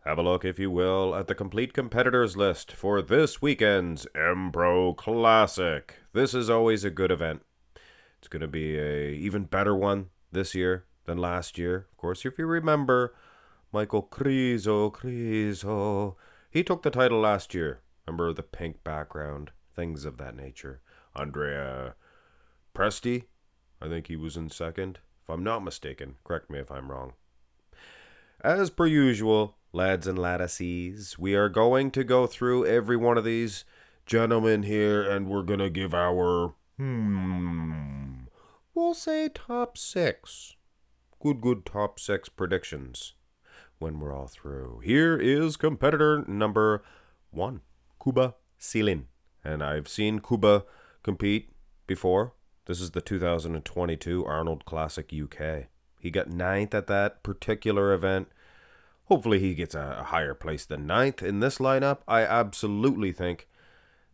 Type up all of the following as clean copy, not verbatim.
Have a look, if you will, at the complete competitors list for this weekend's EMPRO Classic. This is always a good event. It's going to be a even better one this year than last year. Of course, if you remember, Michael Krizo, he took the title last year. Remember the pink background, things of that nature. Andrea Presti, I think he was in second. If I'm not mistaken, correct me if I'm wrong. As per usual, lads and laddies, we are going to go through every one of these gentlemen here, and we're going to give our, we'll say top six. Good top six predictions when we're all through. Here is competitor number 1, Kuba Silin. And I've seen Kuba compete before. This is the 2022 Arnold Classic UK. He got 9th at that particular event. Hopefully he gets a higher place than 9th in this lineup. I absolutely think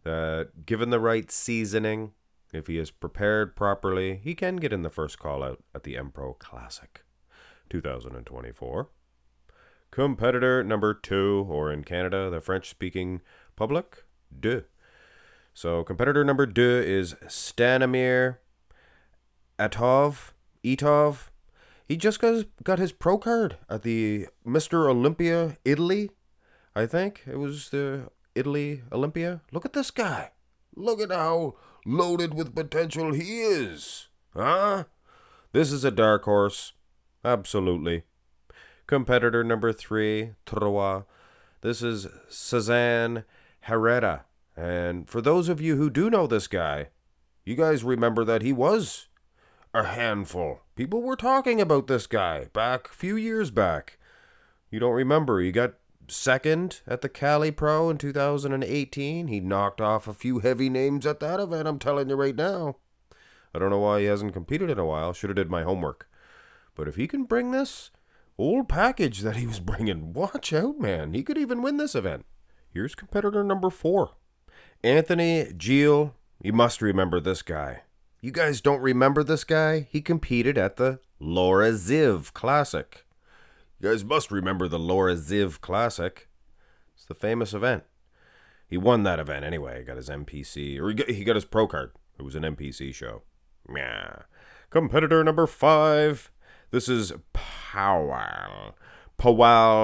that given the right seasoning, if he is prepared properly, he can get in the first call out at the EMPRO Classic 2024. Competitor number 2, or in Canada, the French-speaking public, 2. So competitor number 2 is Stanimir Etov. He just got his pro card at the Mr. Olympia Italy. I think it was the Italy Olympia. Look at this guy. Look at how loaded with potential he is. Huh? This is a dark horse. Absolutely. Competitor number 3, Trois. This is Cezanne Herrera. And for those of you who do know this guy, you guys remember that he was a handful. People were talking about this guy back a few years back. You don't remember? He got second at the Cali Pro in 2018. He knocked off a few heavy names at that event, I'm telling you right now. I don't know why he hasn't competed in a while. Should have did my homework. But if he can bring this old package that he was bringing, watch out, man. He could even win this event. Here's competitor number 4. Anthony Gilles. You must remember this guy. You guys don't remember this guy? He competed at the Laura Ziv Classic. You guys must remember the Laura Ziv Classic. It's the famous event. He won that event anyway. He got his NPC, or he got his pro card. It was an NPC show. Yeah. Competitor number 5. This is Pawel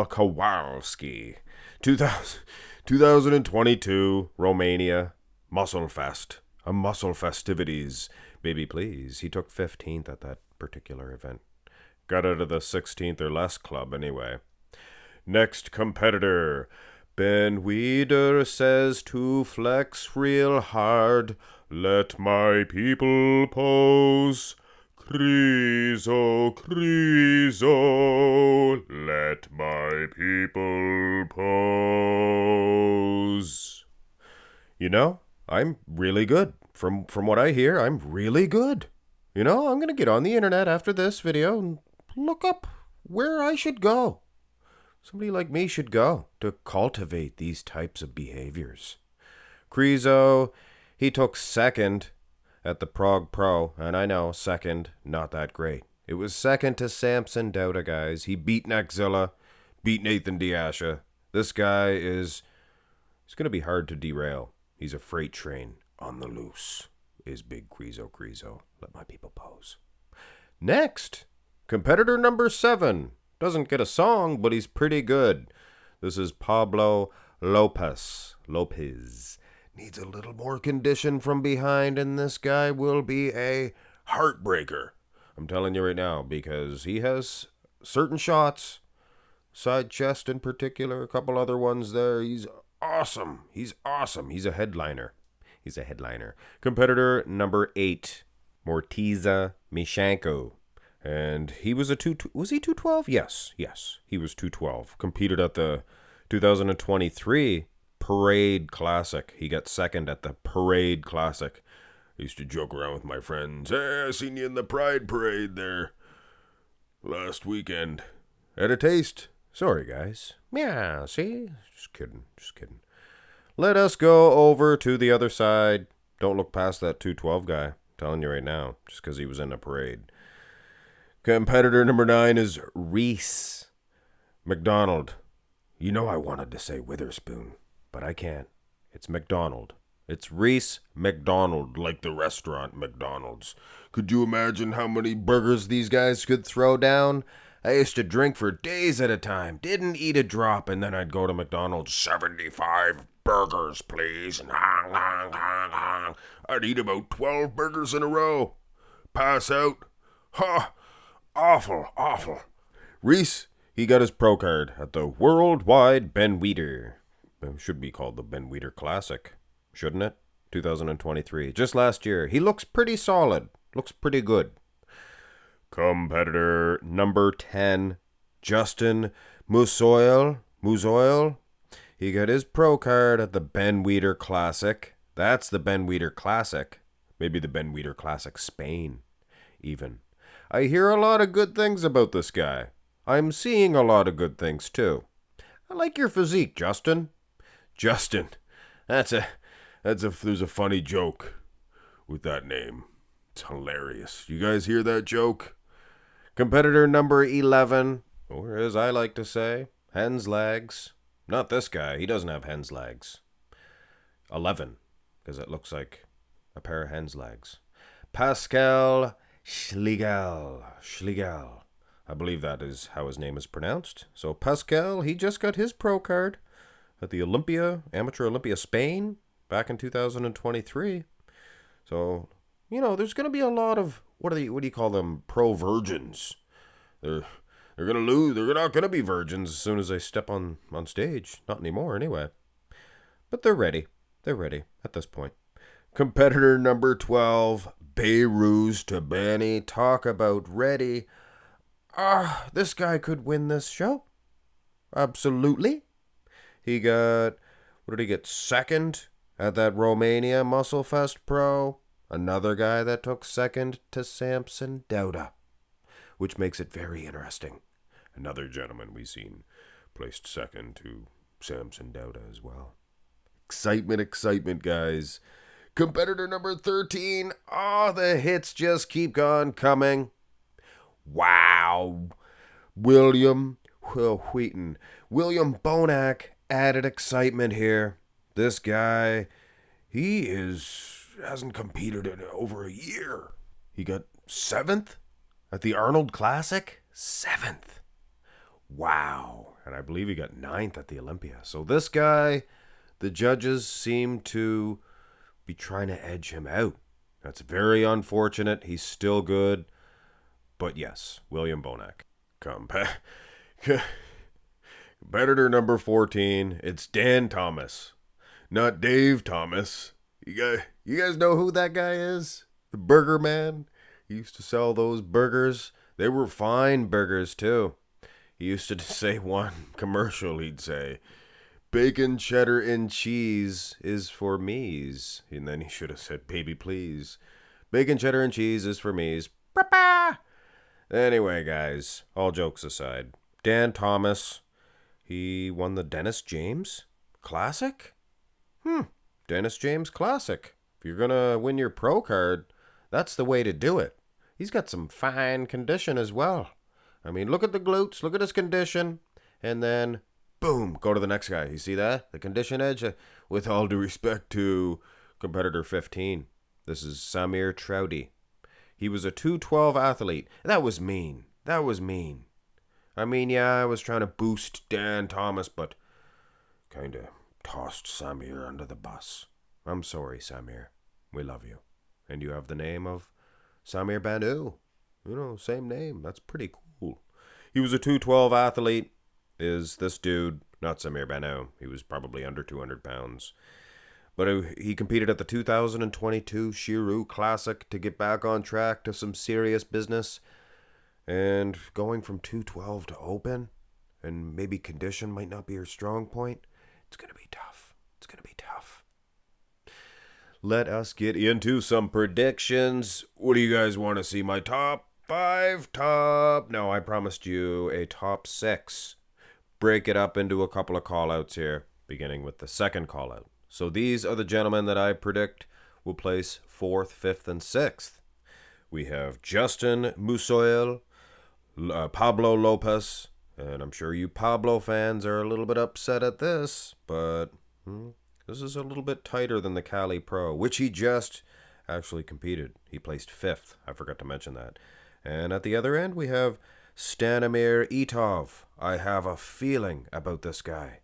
Kowalski. 2022 Romania Muscle Fest. A muscle festivities, baby please. He took 15th at that particular event. Got out of the 16th or less club anyway. Next competitor. Ben Weider says to flex real hard. Let my people pose. Krizo, let my people pose. You know, I'm really good. From what I hear, I'm really good. You know, I'm going to get on the internet after this video and look up where I should go. Somebody like me should go to cultivate these types of behaviors. Krizo, he took second at the Prague Pro, and I know, second, not that great. It was second to Samson Dauda, guys. He beat Naxilla, beat Nathan Diasha. This guy he's going to be hard to derail. He's a freight train on the loose, is Big Krizo. Let my people pose. Next, competitor number 7. Doesn't get a song, but he's pretty good. This is Pablo Lopez. Needs a little more condition from behind, and this guy will be a heartbreaker. I'm telling you right now, because he has certain shots, side chest in particular, a couple other ones there. He's awesome. He's a headliner. Competitor number 8, Mortiza Mishanko. And he was was he 212? Yes, he was 212. Competed at the 2023 Parade Classic. He got second at the Parade Classic. I used to joke around with my friends. Hey, I seen you in the Pride Parade there last weekend. Had a taste. Sorry, guys. Yeah, see? Just kidding. Let us go over to the other side. Don't look past that 212 guy. I'm telling you right now, just because he was in a parade. Competitor number 9 is Reese McDonald. You know I wanted to say Witherspoon, but I can't. It's McDonald. It's Reese McDonald, like the restaurant McDonald's. Could you imagine how many burgers these guys could throw down? I used to drink for days at a time, didn't eat a drop, and then I'd go to McDonald's, 75 burgers, please. I'd eat about 12 burgers in a row. Pass out. Ha! Awful. Reese, he got his pro card at the Worldwide Ben Weeder. It should be called the Ben Weeder Classic, shouldn't it? 2023. Just last year. He looks pretty solid. Looks pretty good. Competitor number 10, Justin Musoil. He got his pro card at the Ben Weeder Classic. That's the Ben Weeder Classic. Maybe the Ben Weeder Classic Spain, even. I hear a lot of good things about this guy. I'm seeing a lot of good things, too. I like your physique, Justin. Justin. There's a funny joke with that name. It's hilarious. You guys hear that joke? Competitor number 11, or as I like to say, hen's legs. Not this guy. He doesn't have hen's legs. 11, because it looks like a pair of hen's legs. Pascal Schlegel. I believe that is how his name is pronounced. So Pascal, he just got his pro card at the Amateur Olympia Spain back in 2023. So, there's going to be a lot of, what do you call them, pro virgins. They're going to lose. They're not going to be virgins as soon as they step on stage. Not anymore, anyway. But they're ready. They're ready at this point. Competitor number 12, Beirut to Banny. Talk about ready. This guy could win this show. Absolutely. He got, what did he get? Second at that Romania Muscle Fest Pro. Another guy that took second to Samson Dauda, which makes it very interesting. Another gentleman we've seen placed second to Samson Dauda as well. Excitement, guys. Competitor number 13. The hits just keep on coming. Wow. William Bonac added excitement here. This guy, he hasn't competed in over a year. He got 7th at the Arnold Classic. 7th. Wow. And I believe he got 9th at the Olympia. So this guy, the judges seem to be trying to edge him out. That's very unfortunate. He's still good. But yes, William Bonac. Competitor number 14, it's Dan Thomas. Not Dave Thomas. You guys know who that guy is? The Burger Man. He used to sell those burgers. They were fine burgers, too. He used to say one commercial, he'd say, bacon, cheddar, and cheese is for me's. And then he should have said, baby, please. Bacon, cheddar, and cheese is for me's. Ba-ba! Anyway, guys, all jokes aside, Dan Thomas, he won the Dennis James Classic? Dennis James Classic. If you're going to win your pro card, that's the way to do it. He's got some fine condition as well. I mean, look at the glutes, look at his condition, and then, boom, go to the next guy. You see that? The condition edge? With all due respect to competitor 15, this is Samir Trouty. He was a 212 athlete. That was mean. I mean, yeah, I was trying to boost Dan Thomas, but kind of tossed Samir under the bus. I'm sorry, Samir. We love you. And you have the name of Samir Banu. Same name. That's pretty cool. He was a 212 athlete. Is this dude, not Samir Banu. He was probably under 200 pounds. But he competed at the 2022 Shiru Classic to get back on track to some serious business. And going from 212 to open, and maybe condition might not be her strong point, it's going to be tough. Let us get into some predictions. What do you guys want to see? My top 5? No, I promised you a top 6. Break it up into a couple of call-outs here, beginning with the second call-out. So these are the gentlemen that I predict will place 4th, 5th, and 6th. We have Justin Musoil, Pablo Lopez, And I'm sure you Pablo fans are a little bit upset at this, but this is a little bit tighter than the Cali Pro, which he just actually competed. He placed 5th. I forgot to mention that. And at the other end, we have Stanimir Itov. I have a feeling about this guy.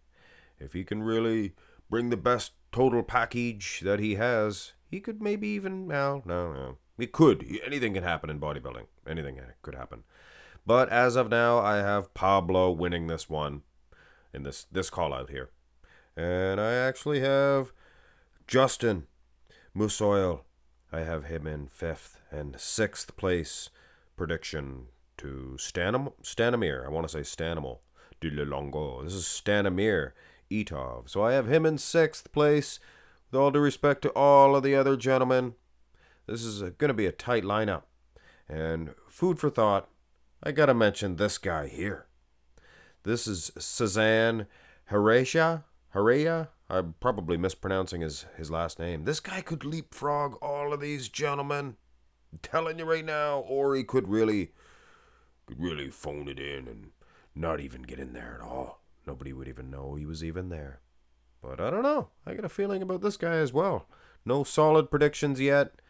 If he can really bring the best total package that he has, he could maybe even... No. He could. Anything can happen in bodybuilding. Anything could happen. But as of now, I have Pablo winning this one in this call out here. And I actually have Justin Musoil. I have him in 5th and 6th place prediction to Stanimir. I want to say Stanimal de Longo. This is Stanimir Itov. So I have him in 6th place. With all due respect to all of the other gentlemen, this is going to be a tight lineup. And food for thought, I got to mention this guy here. This is Cezanne Heredia. I'm probably mispronouncing his last name. This guy could leapfrog all of these gentlemen. I'm telling you right now. Or he could really phone it in and not even get in there at all. Nobody would even know he was even there. But I don't know. I got a feeling about this guy as well. No solid predictions yet.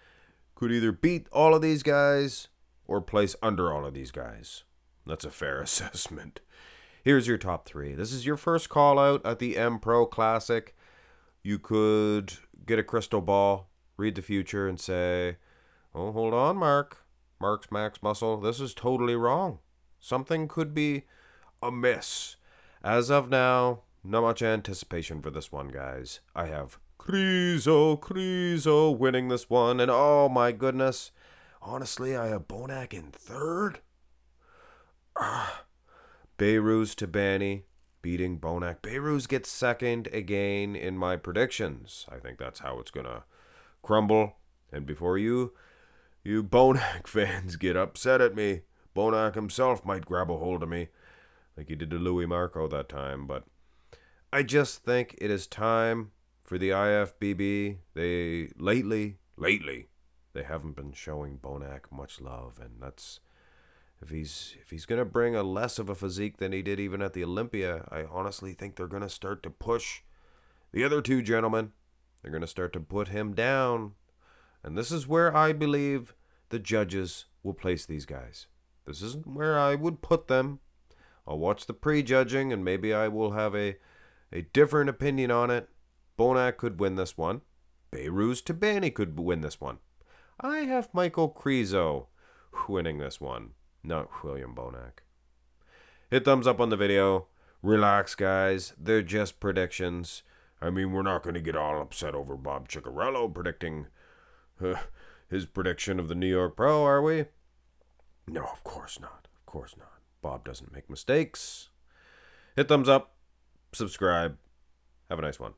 Could either beat all of these guys or place under all of these guys. That's a fair assessment. Here's your top 3. This is your first call out at the EMPRO Classic. You could get a crystal ball, read the future, and say, oh, hold on, Mark's Max Muscle. This is totally wrong. Something could be amiss. As of now, not much anticipation for this one, guys. I have Krizo winning this one. And oh my goodness, honestly, I have Bonac in 3rd. Beiruz Tabani beating Bonac. Beiruz gets 2nd again in my predictions. I think that's how it's going to crumble. And before you Bonac fans get upset at me, Bonac himself might grab a hold of me like he did to Louis Marco that time. But I just think it is time for the IFBB. Lately, they haven't been showing Bonac much love, and that's... If he's going to bring a less of a physique than he did even at the Olympia, I honestly think they're going to start to push the other 2 gentlemen. They're going to start to put him down. And this is where I believe the judges will place these guys. This isn't where I would put them. I'll watch the prejudging and maybe I will have a different opinion on it. Bonac could win this one. Beiruz Tabani could win this one. I have Michael Krizo winning this one. Not William Bonac. Hit thumbs up on the video. Relax, guys. They're just predictions. I mean, we're not going to get all upset over Bob Ciccarello predicting his prediction of the New York Pro, are we? No, of course not. Of course not. Bob doesn't make mistakes. Hit thumbs up. Subscribe. Have a nice one.